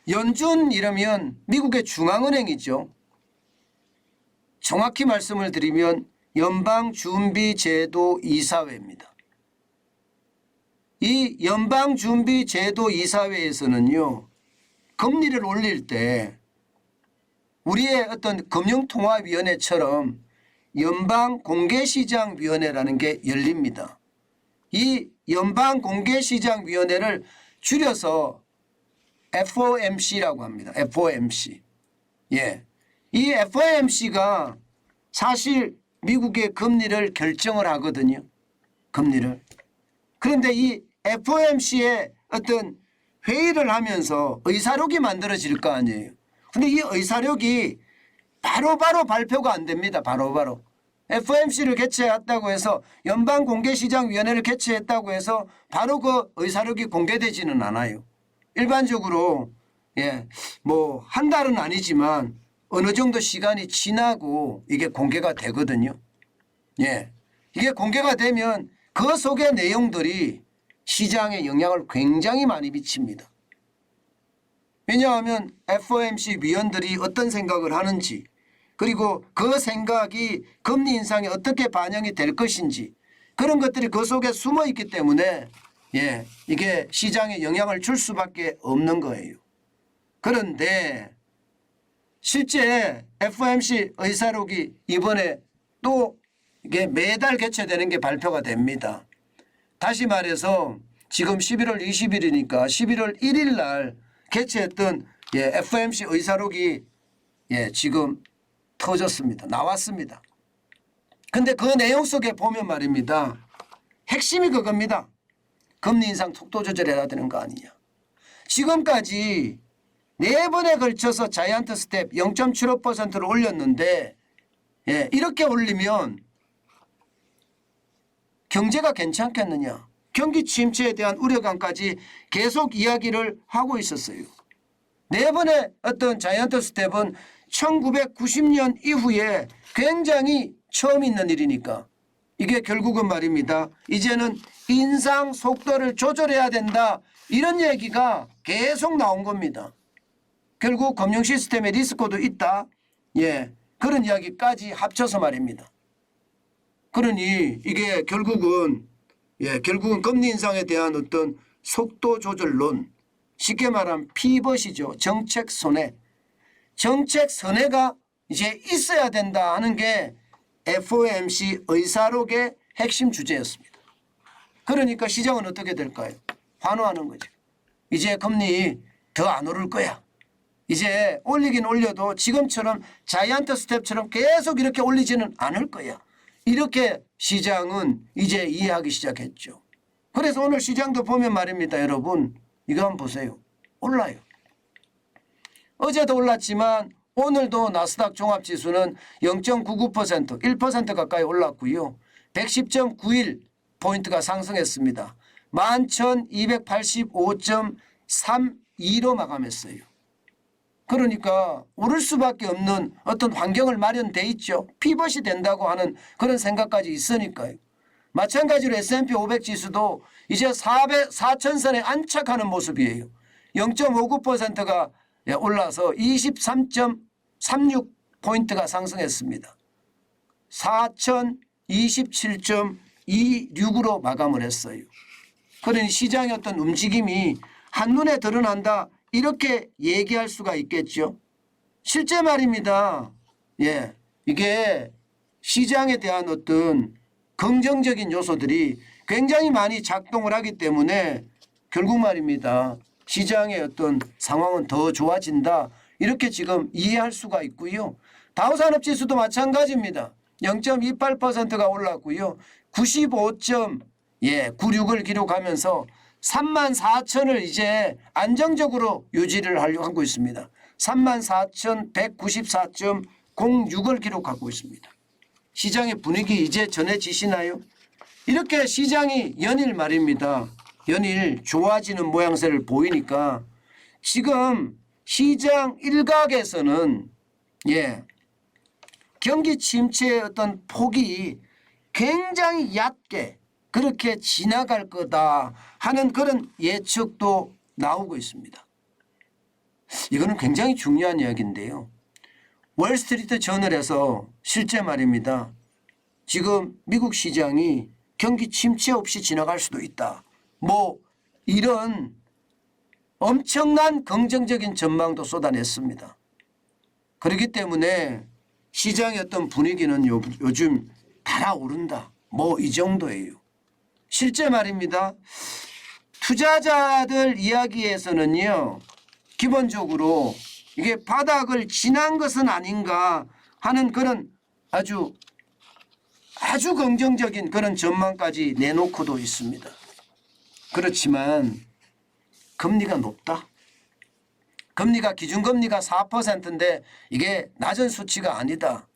연준 이러면 미국의 중앙은행이죠. 정확히 말씀을 드리면 연방준비제도이사회입니다. 이 연방준비제도이사회에서는요, 금리를 올릴 때 우리의 어떤 금융통화위원회처럼 연방공개시장위원회라는 게 열립니다. 이 연방공개시장위원회를 줄여서 FOMC라고 합니다. FOMC. 예. 이 FOMC가 사실 미국의 금리를 결정을 하거든요. 금리를. 그런데 이 FOMC에 어떤 회의를 하면서 의사록이 만들어질 거 아니에요. 근데 이 의사록이 바로바로 발표가 안 됩니다. 바로바로. FOMC를 개최했다고 해서 연방공개시장위원회를 개최했다고 해서 바로 그 의사록이 공개되지는 않아요. 일반적으로 뭐 한 달은 아니지만 어느 정도 시간이 지나고 이게 공개가 되거든요. 이게 공개가 되면 그 속의 내용들이 시장에 영향을 굉장히 많이 미칩니다. 왜냐하면 FOMC 위원들이 어떤 생각을 하는지, 그리고 그 생각이 금리 인상에 어떻게 반영이 될 것인지, 그런 것들이 그 속에 숨어 있기 때문에 이게 시장에 영향을 줄 수밖에 없는 거예요. 그런데 실제 FOMC 의사록이 이번에 또 이게 매달 개최되는 게 발표가 됩니다. 다시 말해서 지금 11월 20일이니까 11월 1일 날 개최했던 FOMC 의사록이 지금 터졌습니다. 나왔습니다. 근데 그 내용 속에 보면 말입니다. 핵심이 그겁니다. 금리 인상 속도 조절해야 되는 거 아니냐. 지금까지 4번에 걸쳐서 자이언트 스텝 0.75%를 올렸는데 이렇게 올리면 경제가 괜찮겠느냐. 경기 침체에 대한 우려감까지 계속 이야기를 하고 있었어요. 4번의 어떤 자이언트 스텝은 1990년 이후에 굉장히 처음 있는 일이니까 이게 결국은 말입니다. 이제는 인상 속도를 조절해야 된다. 이런 얘기가 계속 나온 겁니다. 결국 금융 시스템에 리스크도 있다. 그런 이야기까지 합쳐서 말입니다. 그러니 이게 결국은 금리 인상에 대한 어떤 속도 조절론, 쉽게 말하면 피벗이죠. 정책 선회. 정책 선회가 이제 있어야 된다 하는 게 FOMC 의사록의 핵심 주제였습니다. 그러니까 시장은 어떻게 될까요? 환호하는 거죠. 이제 금리 더 안 오를 거야. 이제 올리긴 올려도 지금처럼 자이언트 스텝처럼 계속 이렇게 올리지는 않을 거야. 이렇게 시장은 이제 이해하기 시작했죠. 그래서 오늘 시장도 보면 말입니다. 여러분 이거 한번 보세요. 올라요. 어제도 올랐지만 오늘도 나스닥 종합지수는 0.99% 1% 가까이 올랐고요. 110.91포인트가 상승했습니다. 11,285.32로 마감했어요. 그러니까 오를 수밖에 없는 어떤 환경을 마련돼 있죠. 피벗이 된다고 하는 그런 생각까지 있으니까요. 마찬가지로 S&P 500 지수도 이제 4,000선에 안착하는 모습이에요. 0.59%가 올라서 23.36포인트가 상승했습니다. 4,027.26으로 마감을 했어요. 그러니 시장의 어떤 움직임이 한눈에 드러난다. 이렇게 얘기할 수가 있겠죠. 실제 말입니다. 이게 시장에 대한 어떤 긍정적인 요소들이 굉장히 많이 작동을 하기 때문에 결국 말입니다. 시장의 어떤 상황은 더 좋아진다. 이렇게 지금 이해할 수가 있고요. 다우산업지수도 마찬가지입니다. 0.28%가 올랐고요. 95.96을 기록하면서 34,000을 이제 안정적으로 유지를 하고 있습니다. 34,194.06을 기록하고 있습니다. 시장의 분위기 이제 전해지시나요? 이렇게 시장이 연일 말입니다. 연일 좋아지는 모양새를 보이니까 지금 시장 일각에서는 경기 침체의 어떤 폭이 굉장히 얕게 그렇게 지나갈 거다 하는 그런 예측도 나오고 있습니다. 이거는 굉장히 중요한 이야기인데요. 월스트리트 저널에서 실제 말입니다. 지금 미국 시장이 경기 침체 없이 지나갈 수도 있다. 뭐 이런 엄청난 긍정적인 전망도 쏟아냈습니다. 그렇기 때문에 시장의 어떤 분위기는 요즘 달아오른다. 뭐 이 정도예요. 실제 말입니다. 투자자들 이야기에서는요. 기본적으로 이게 바닥을 지난 것은 아닌가 하는 그런 아주 긍정적인 그런 전망까지 내놓고도 있습니다. 그렇지만 금리가 높다. 금리가 기준금리가 4%인데 이게 낮은 수치가 아니다.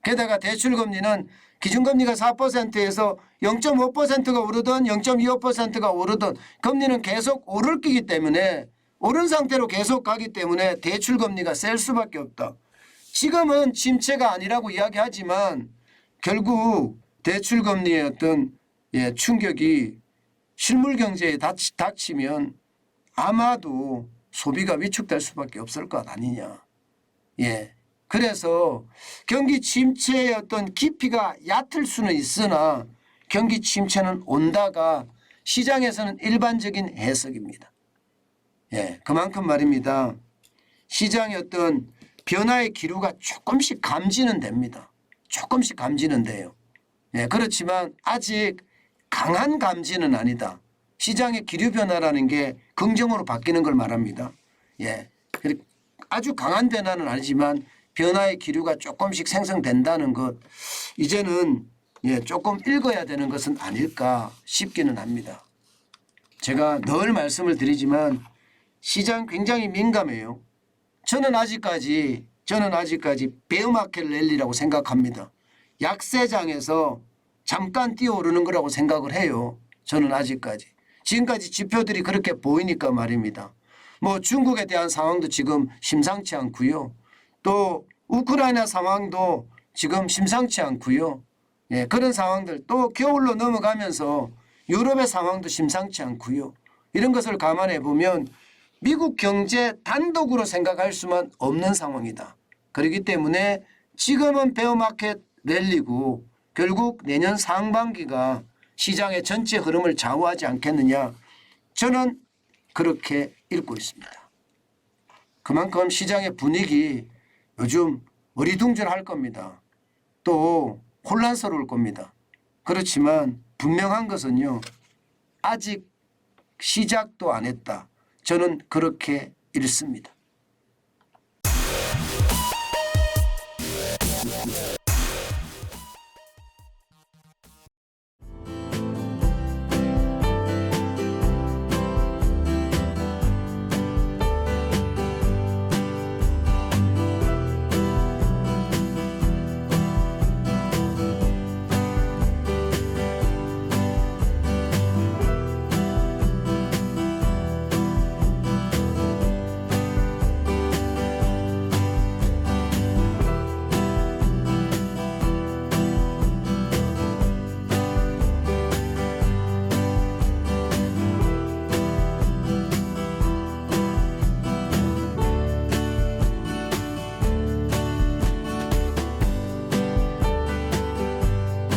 게다가 대출금리는 기준금리가 4%에서 0.5%가 오르든 0.25%가 오르든 금리는 계속 오를 거기 때문에 오른 상태로 계속 가기 때문에 대출금리가 셀 수밖에 없다. 지금은 침체가 아니라고 이야기하지만 결국 대출금리의 어떤 충격이 실물경제에 닥치면 아마도 소비가 위축될 수밖에 없을 것 아니냐. 그래서 경기 침체의 어떤 깊이가 얕을 수는 있으나 경기 침체는 온다가 시장에서는 일반적인 해석입니다. 그만큼 말입니다. 시장의 어떤 변화의 기류가 조금씩 감지는 됩니다. 조금씩 감지는 돼요. 그렇지만 아직 강한 감지는 아니다. 시장의 기류 변화라는 게 긍정으로 바뀌는 걸 말합니다. 아주 강한 변화는 아니지만 변화의 기류가 조금씩 생성된다는 것, 이제는 조금 읽어야 되는 것은 아닐까 싶기는 합니다. 제가 늘 말씀을 드리지만 시장 굉장히 민감해요. 저는 아직까지 베어마켓 랠리라고 생각합니다. 약세장에서 잠깐 뛰어오르는 거라고 생각을 해요. 저는 아직까지. 지금까지 지표들이 그렇게 보이니까 말입니다. 뭐 중국에 대한 상황도 지금 심상치 않고요. 또 우크라이나 상황도 지금 심상치 않고요. 그런 상황들, 또 겨울로 넘어가면서 유럽의 상황도 심상치 않고요. 이런 것을 감안해 보면 미국 경제 단독으로 생각할 수만 없는 상황이다. 그렇기 때문에 지금은 베어마켓 랠리고 결국 내년 상반기가 시장의 전체 흐름을 좌우하지 않겠느냐. 저는 그렇게 읽고 있습니다. 그만큼 시장의 분위기 요즘 어리둥절할 겁니다. 또 혼란스러울 겁니다. 그렇지만 분명한 것은요. 아직 시작도 안 했다. 저는 그렇게 읽습니다.